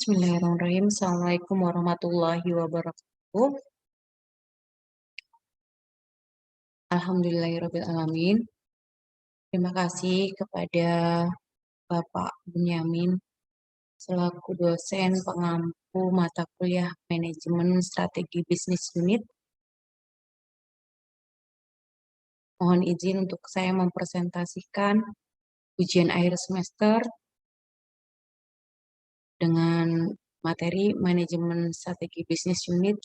Bismillahirrahmanirrahim. Assalamualaikum warahmatullahi wabarakatuh. Alhamdulillahirrahmanirrahim. Terima kasih kepada Bapak Bunyamin selaku dosen pengampu mata kuliah Manajemen Strategi Bisnis Unit. Mohon izin untuk saya mempresentasikan ujian akhir semester dengan materi Manajemen Strategi Bisnis Unit.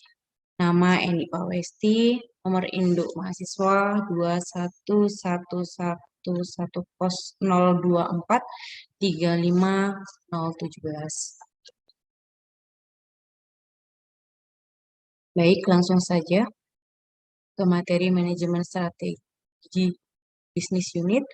Nama Eni Pawesti, nomor induk mahasiswa 2111004350017. Baik, langsung saja ke materi Manajemen Strategi Bisnis Unit.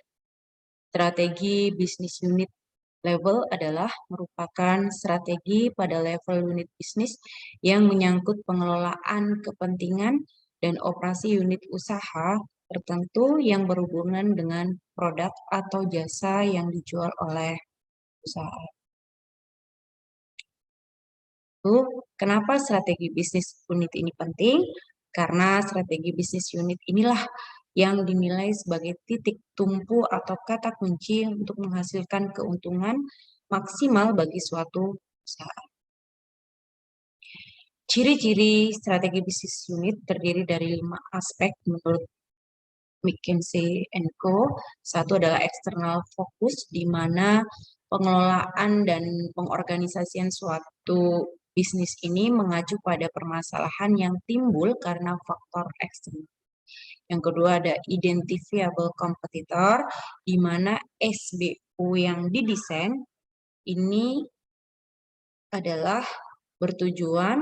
Strategi Bisnis Unit level adalah merupakan strategi pada level unit bisnis yang menyangkut pengelolaan kepentingan dan operasi unit usaha tertentu yang berhubungan dengan produk atau jasa yang dijual oleh usaha. Lalu, kenapa strategi bisnis unit ini penting? Karena strategi bisnis unit inilah yang dinilai sebagai titik tumpu atau kata kunci untuk menghasilkan keuntungan maksimal bagi suatu usaha. Ciri-ciri strategi bisnis unit terdiri dari 5 aspek menurut McKinsey & Co. Satu adalah eksternal fokus, di mana pengelolaan dan pengorganisasian suatu bisnis ini mengacu pada permasalahan yang timbul karena faktor eksternal. Yang kedua ada identifiable competitor, di mana SBU yang didesain ini adalah bertujuan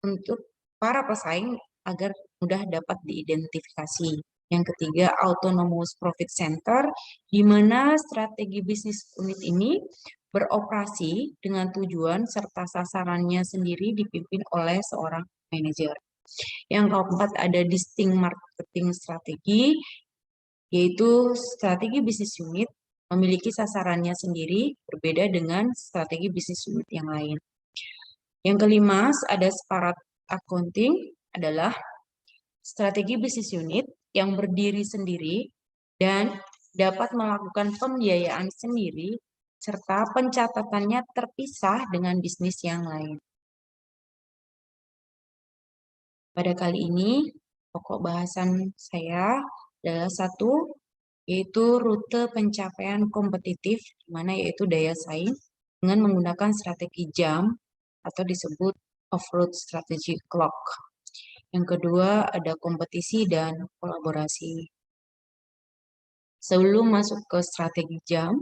untuk para pesaing agar mudah dapat diidentifikasi. Yang ketiga, autonomous profit center, di mana strategi bisnis unit ini beroperasi dengan tujuan serta sasarannya sendiri dipimpin oleh seorang manajer. Yang keempat, ada distinct marketing strategi, yaitu strategi bisnis unit memiliki sasarannya sendiri berbeda dengan strategi bisnis unit yang lain. Yang kelima, ada separate accounting, adalah strategi bisnis unit yang berdiri sendiri dan dapat melakukan pembiayaan sendiri serta pencatatannya terpisah dengan bisnis yang lain. Pada kali ini, pokok bahasan saya adalah satu, yaitu rute pencapaian kompetitif, di mana yaitu daya saing dengan menggunakan strategi jam atau disebut off-road strategy clock. Yang kedua, ada kompetisi dan kolaborasi. Sebelum masuk ke strategi jam,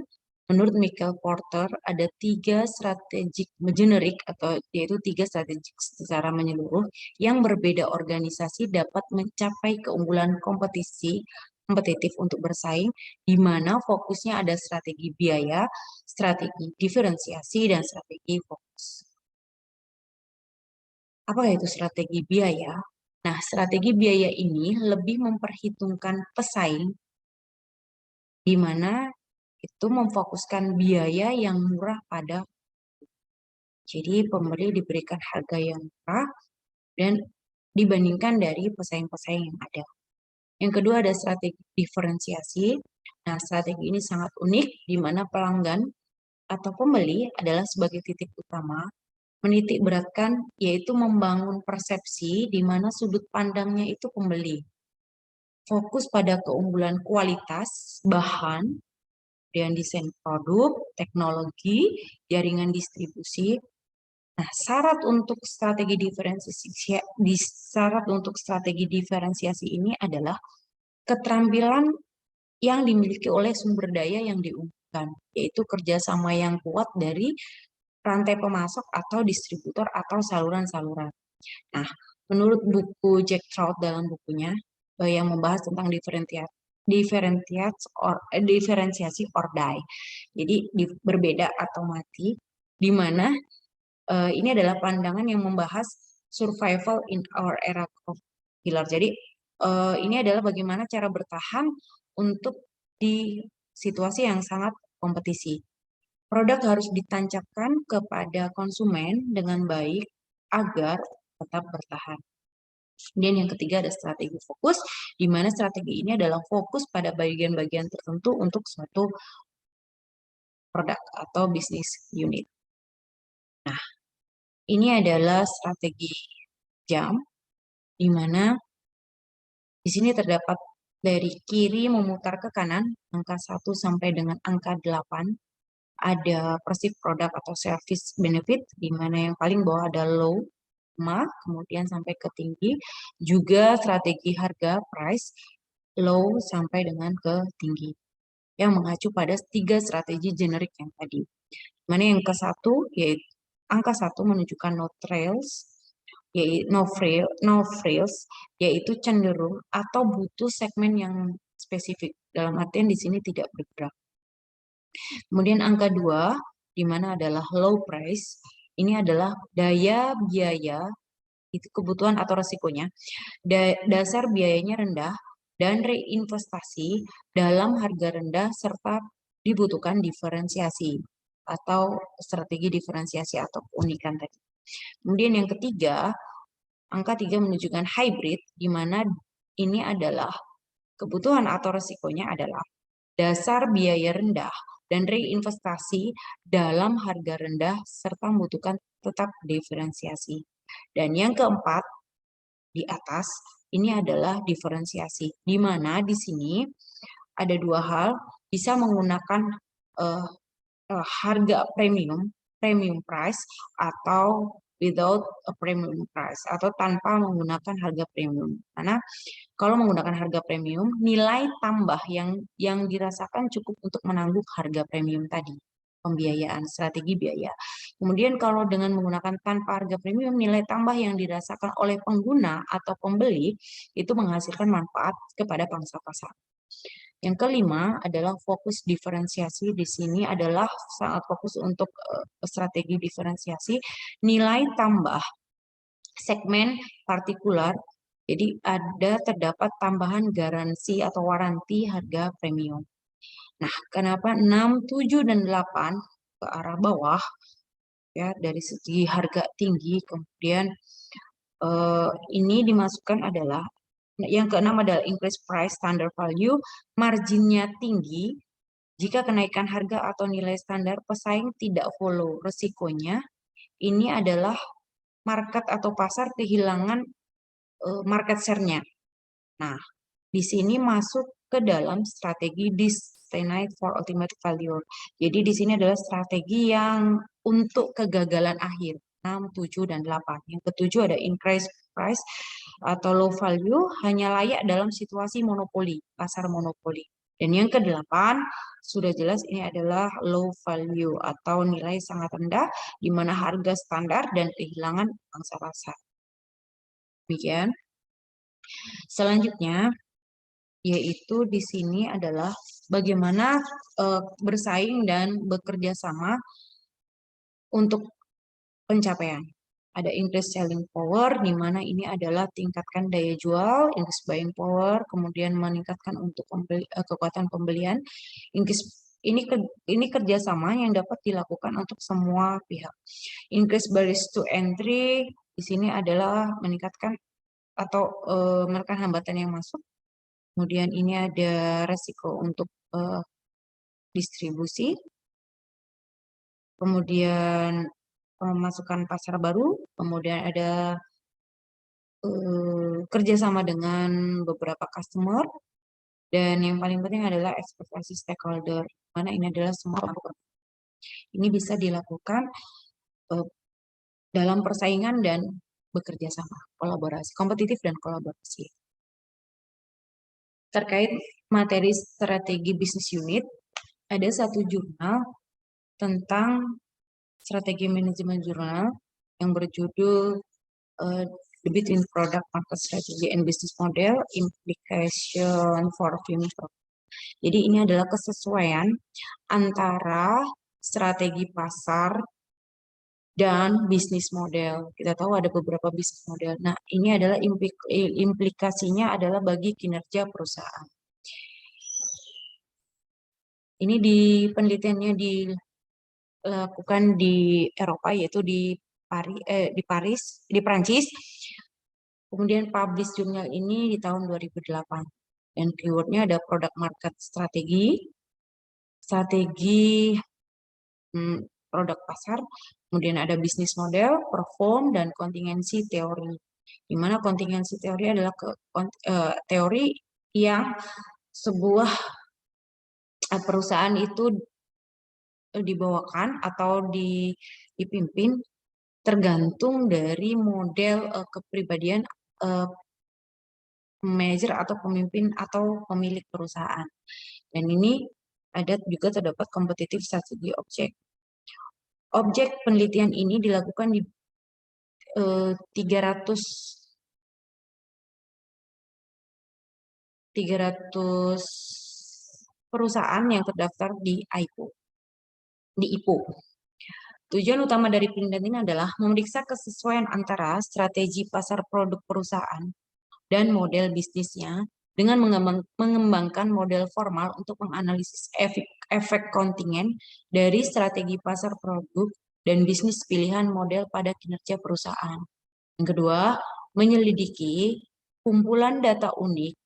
menurut Michael Porter ada 3 strategik generik atau yaitu 3 strategik secara menyeluruh yang berbeda organisasi dapat mencapai keunggulan kompetitif untuk bersaing, di mana fokusnya ada strategi biaya, strategi diferensiasi, dan strategi fokus. Apa itu strategi biaya? Nah, strategi biaya ini lebih memperhitungkan pesaing, di mana itu memfokuskan biaya yang murah pada. Jadi pembeli diberikan harga yang murah dan dibandingkan dari pesaing-pesaing yang ada. Yang kedua ada strategi diferensiasi. Nah, strategi ini sangat unik di mana pelanggan atau pembeli adalah sebagai titik utama, menitik beratkan yaitu membangun persepsi di mana sudut pandangnya itu pembeli. Fokus pada keunggulan kualitas, bahan, dan desain produk, teknologi, jaringan distribusi. Nah, syarat untuk strategi diferensiasi ini adalah keterampilan yang dimiliki oleh sumber daya yang diunggulkan, yaitu kerjasama yang kuat dari rantai pemasok atau distributor atau saluran-saluran. Nah, menurut buku Jack Trout dalam bukunya yang membahas tentang diferensiasi or die. Jadi berbeda atau mati, di mana ini adalah pandangan yang membahas survival in our era of killer. Jadi ini adalah bagaimana cara bertahan untuk di situasi yang sangat kompetisi. Produk harus ditancapkan kepada konsumen dengan baik agar tetap bertahan. Kemudian yang ketiga ada strategi fokus, di mana strategi ini adalah fokus pada bagian-bagian tertentu untuk suatu produk atau bisnis unit. Nah, ini adalah strategi jam, di mana di sini terdapat dari kiri memutar ke kanan, angka 1 sampai dengan angka 8, ada perceived product atau service benefit, di mana yang paling bawah ada low, kemudian sampai ke tinggi, juga strategi harga, price, low sampai dengan ke tinggi, yang mengacu pada 3 strategi generik yang tadi. Mana yang ke satu, yaitu angka 1 menunjukkan no trails, yaitu no frills, yaitu cenderung atau butuh segmen yang spesifik. Dalam artian di sini tidak bergerak. Kemudian angka 2, di mana adalah low price, ini adalah daya biaya, itu kebutuhan atau resikonya, dasar biayanya rendah, dan reinvestasi dalam harga rendah serta dibutuhkan diferensiasi atau strategi diferensiasi atau keunikan tadi. Kemudian yang ketiga, angka 3 menunjukkan hybrid, di mana ini adalah kebutuhan atau resikonya adalah dasar biaya rendah dan reinvestasi dalam harga rendah serta membutuhkan tetap diferensiasi. Dan yang keempat, di atas, ini adalah diferensiasi, di mana di sini ada dua hal, bisa menggunakan harga premium price, atau without a premium price, atau tanpa menggunakan harga premium. Karena kalau menggunakan harga premium, nilai tambah yang dirasakan cukup untuk menanggung harga premium tadi, pembiayaan, strategi biaya. Kemudian kalau dengan menggunakan tanpa harga premium, nilai tambah yang dirasakan oleh pengguna atau pembeli itu menghasilkan manfaat kepada pangsa pasar. Yang kelima adalah fokus diferensiasi. Di sini adalah sangat fokus untuk strategi diferensiasi, nilai tambah segmen partikular. Jadi terdapat tambahan garansi atau waranti harga premium. Nah, kenapa 6, 7, dan 8 ke arah bawah? Ya, dari segi harga tinggi, kemudian ini dimasukkan adalah yang keenam adalah increase price standard value, marginnya tinggi. Jika kenaikan harga atau nilai standar pesaing tidak follow resikonya, ini adalah market atau pasar kehilangan market share-nya. Nah, di sini masuk ke dalam strategi destined for ultimate failure. Jadi di sini adalah strategi yang untuk kegagalan akhir. 6, 7, dan 8. Yang ketujuh ada increase price atau low value, hanya layak dalam situasi monopoli, pasar monopoli. Dan yang kedelapan, sudah jelas ini adalah low value atau nilai sangat rendah, di mana harga standar dan kehilangan pangsa pasar. Demikian. Selanjutnya, yaitu di sini adalah bagaimana bersaing dan bekerja sama untuk pencapaian. Ada increase selling power, di mana ini adalah tingkatkan daya jual, increase buying power, kemudian meningkatkan untuk kekuatan pembelian. Ini kerjasama yang dapat dilakukan untuk semua pihak. Increase barriers to entry, di sini adalah meningkatkan atau menekan hambatan yang masuk. Kemudian ini ada resiko untuk distribusi. Kemudian pemasukan pasar baru, kemudian ada kerjasama dengan beberapa customer, dan yang paling penting adalah ekspektasi stakeholder, mana ini adalah semua ini bisa dilakukan dalam persaingan dan bekerja sama, kolaborasi, kompetitif dan kolaborasi. Terkait materi strategi bisnis unit, ada satu jurnal tentang strategi manajemen jurnal yang berjudul The Between Product Market Strategy and Business Model Implication for Future. Jadi ini adalah kesesuaian antara strategi pasar dan bisnis model. Kita tahu ada beberapa bisnis model. Nah, ini adalah implikasinya adalah bagi kinerja perusahaan. Ini di penelitiannya dilakukan di Eropa, yaitu di Paris, di Prancis. Kemudian publish jurnal ini di tahun 2008. Dan keywordnya ada product market strategi produk pasar, kemudian ada bisnis model, perform, dan kontingensi teori. Di mana kontingensi teori adalah teori yang sebuah perusahaan itu dibawakan atau dipimpin tergantung dari model kepribadian manajer atau pemimpin atau pemilik perusahaan. Dan ini ada juga terdapat kompetitif strategi objek. Objek penelitian ini dilakukan di 300 perusahaan yang terdaftar di IPO. Tujuan utama dari penelitian ini adalah memeriksa kesesuaian antara strategi pasar produk perusahaan dan model bisnisnya dengan mengembangkan model formal untuk menganalisis efek kontingen dari strategi pasar produk dan bisnis pilihan model pada kinerja perusahaan. Yang kedua, menyelidiki kumpulan data unik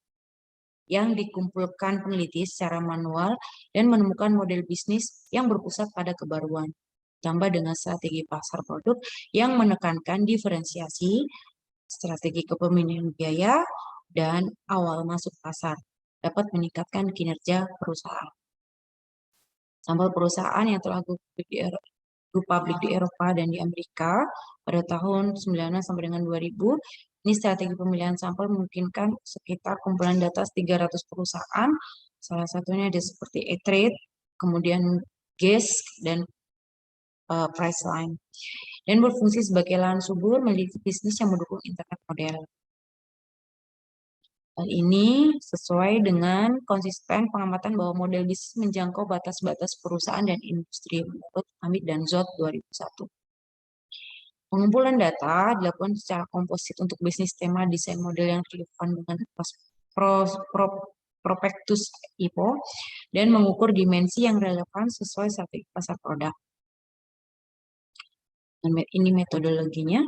yang dikumpulkan peneliti secara manual dan menemukan model bisnis yang berpusat pada kebaruan. Tambah dengan strategi pasar produk yang menekankan diferensiasi, strategi kepemimpinan biaya, dan awal masuk pasar dapat meningkatkan kinerja perusahaan. Sampel perusahaan yang telah go public di Eropa dan di Amerika pada tahun 19 sampai dengan 2000. Ini strategi pemilihan sampel memungkinkan sekitar kumpulan data 300 perusahaan. Salah satunya ada seperti E-Trade, kemudian Guess, dan Priceline. Dan berfungsi sebagai lahan subur memiliki bisnis yang mendukung internet model. Hal ini sesuai dengan konsisten pengamatan bahwa model bisnis menjangkau batas-batas perusahaan dan industri menurut Amit dan Zot 2001. Pengumpulan data dilakukan secara komposit untuk bisnis tema desain model yang relevan dengan prospektus IPO dan mengukur dimensi yang relevan sesuai strategi pasar produk. Ini metodologinya.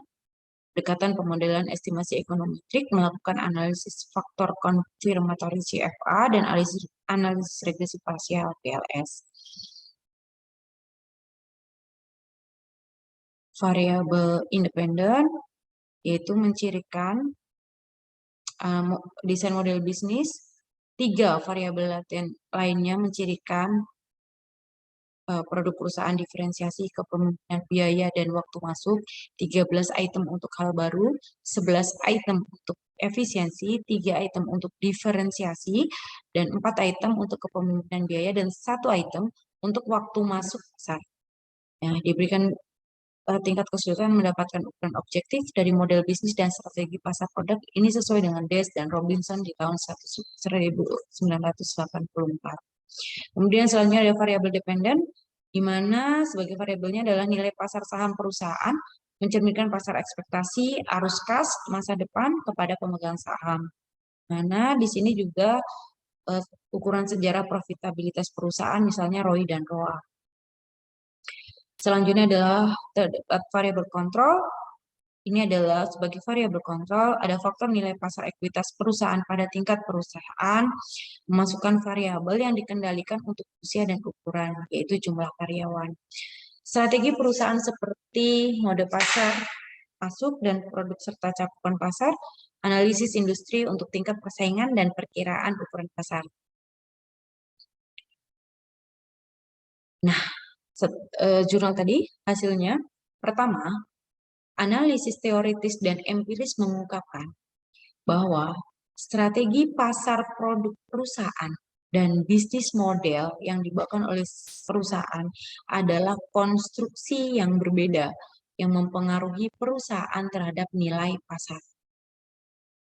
Pendekatan pemodelan estimasi ekonometrik melakukan analisis faktor konfirmatori CFA dan analisis regresi parsial PLS. Variabel independen yaitu mencirikan desain model bisnis. 3 variabel lainnya mencirikan produk perusahaan, diferensiasi, kepemimpinan biaya, dan waktu masuk. 13 item untuk hal baru, 11 item untuk efisiensi, 3 item untuk diferensiasi, dan 4 item untuk kepemimpinan biaya, dan 1 item untuk waktu masuk pasar. Diberikan tingkat kesulitan mendapatkan ukuran objektif dari model bisnis dan strategi pasar produk. Ini sesuai dengan Des dan Robinson di tahun 1984. Kemudian selanjutnya ada variabel dependen, di mana sebagai variabelnya adalah nilai pasar saham perusahaan, mencerminkan pasar ekspektasi, arus kas, masa depan kepada pemegang saham. Mana di sini juga ukuran sejarah profitabilitas perusahaan, misalnya ROI dan ROA. Selanjutnya adalah variabel kontrol. Ini adalah sebagai variabel kontrol, ada faktor nilai pasar ekuitas perusahaan pada tingkat perusahaan, memasukkan variabel yang dikendalikan untuk usia dan ukuran, yaitu jumlah karyawan. Strategi perusahaan seperti mode pasar masuk dan produk serta cakupan pasar, analisis industri untuk tingkat persaingan dan perkiraan ukuran pasar. Nah, jurnal tadi hasilnya, pertama, analisis teoritis dan empiris mengungkapkan bahwa strategi pasar produk perusahaan dan bisnis model yang dibawakan oleh perusahaan adalah konstruksi yang berbeda yang mempengaruhi perusahaan terhadap nilai pasar.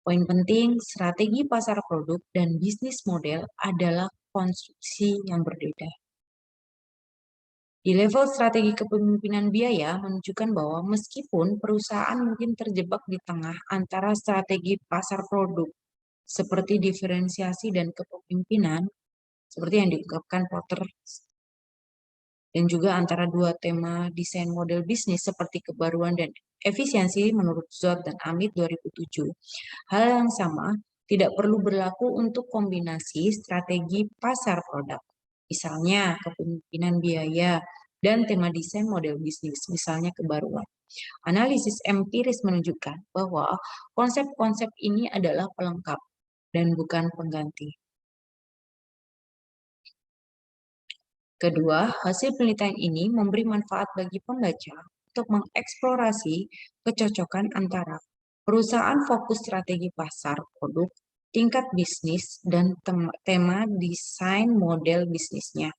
Poin penting, strategi pasar produk dan bisnis model adalah konstruksi yang berbeda. Di level strategi kepemimpinan biaya menunjukkan bahwa meskipun perusahaan mungkin terjebak di tengah antara strategi pasar produk seperti diferensiasi dan kepemimpinan, seperti yang diungkapkan Porter dan juga antara dua tema desain model bisnis seperti kebaruan dan efisiensi menurut Zod dan Amit 2007. Hal yang sama tidak perlu berlaku untuk kombinasi strategi pasar produk, misalnya kepemimpinan biaya dan tema desain model bisnis, misalnya kebaruan. Analisis empiris menunjukkan bahwa konsep-konsep ini adalah pelengkap dan bukan pengganti. Kedua, hasil penelitian ini memberi manfaat bagi pembaca untuk mengeksplorasi kecocokan antara perusahaan fokus strategi pasar produk, tingkat bisnis, dan tema desain model bisnisnya.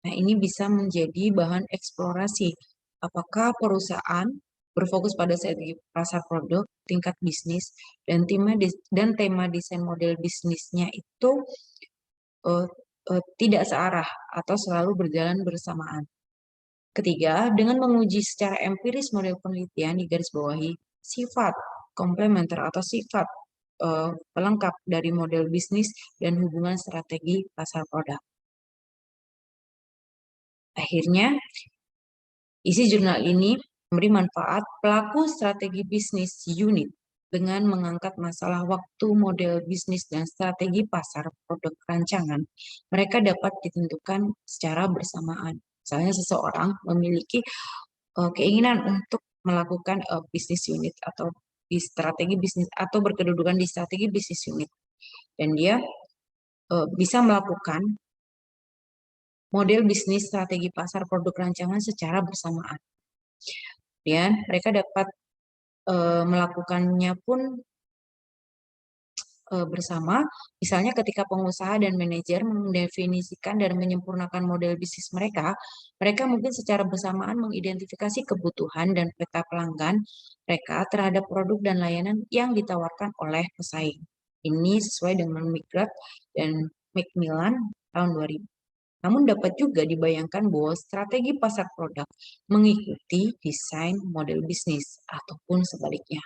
Nah, ini bisa menjadi bahan eksplorasi. Apakah perusahaan berfokus pada strategi pasar produk, tingkat bisnis, dan tema desain model bisnisnya itu eh, tidak searah atau selalu berjalan bersamaan. Ketiga, dengan menguji secara empiris model penelitian di garis bawahi sifat komplementer atau sifat pelengkap dari model bisnis dan hubungan strategi pasar produk. Akhirnya, isi jurnal ini memberi manfaat pelaku strategi bisnis unit dengan mengangkat masalah waktu model bisnis dan strategi pasar produk rancangan. Mereka dapat ditentukan secara bersamaan. Misalnya seseorang memiliki keinginan untuk melakukan bisnis unit atau di strategi bisnis atau berkedudukan di strategi bisnis unit, dan dia bisa melakukan model bisnis strategi pasar produk rancangan secara bersamaan. Dan mereka dapat melakukannya pun bersama, misalnya ketika pengusaha dan manajer mendefinisikan dan menyempurnakan model bisnis mereka, mereka mungkin secara bersamaan mengidentifikasi kebutuhan dan peta pelanggan mereka terhadap produk dan layanan yang ditawarkan oleh pesaing. Ini sesuai dengan McGrath dan Macmillan tahun 2000. Namun dapat juga dibayangkan bahwa strategi pasar produk mengikuti desain model bisnis ataupun sebaliknya.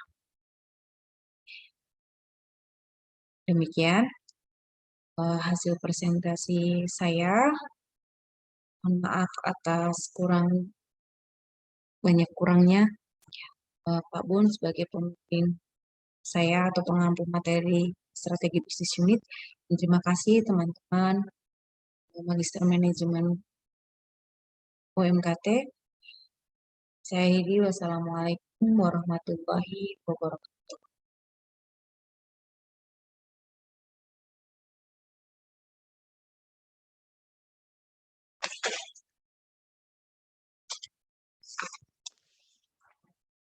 Demikian hasil presentasi saya. Mohon maaf atas banyak kurangnya. Pak Bun sebagai pemimpin saya atau pengampu materi strategi bisnis unit. Dan terima kasih teman-teman Magister Manajemen UMKT. Saya akhiri, wassalamualaikum warahmatullahi wabarakatuh.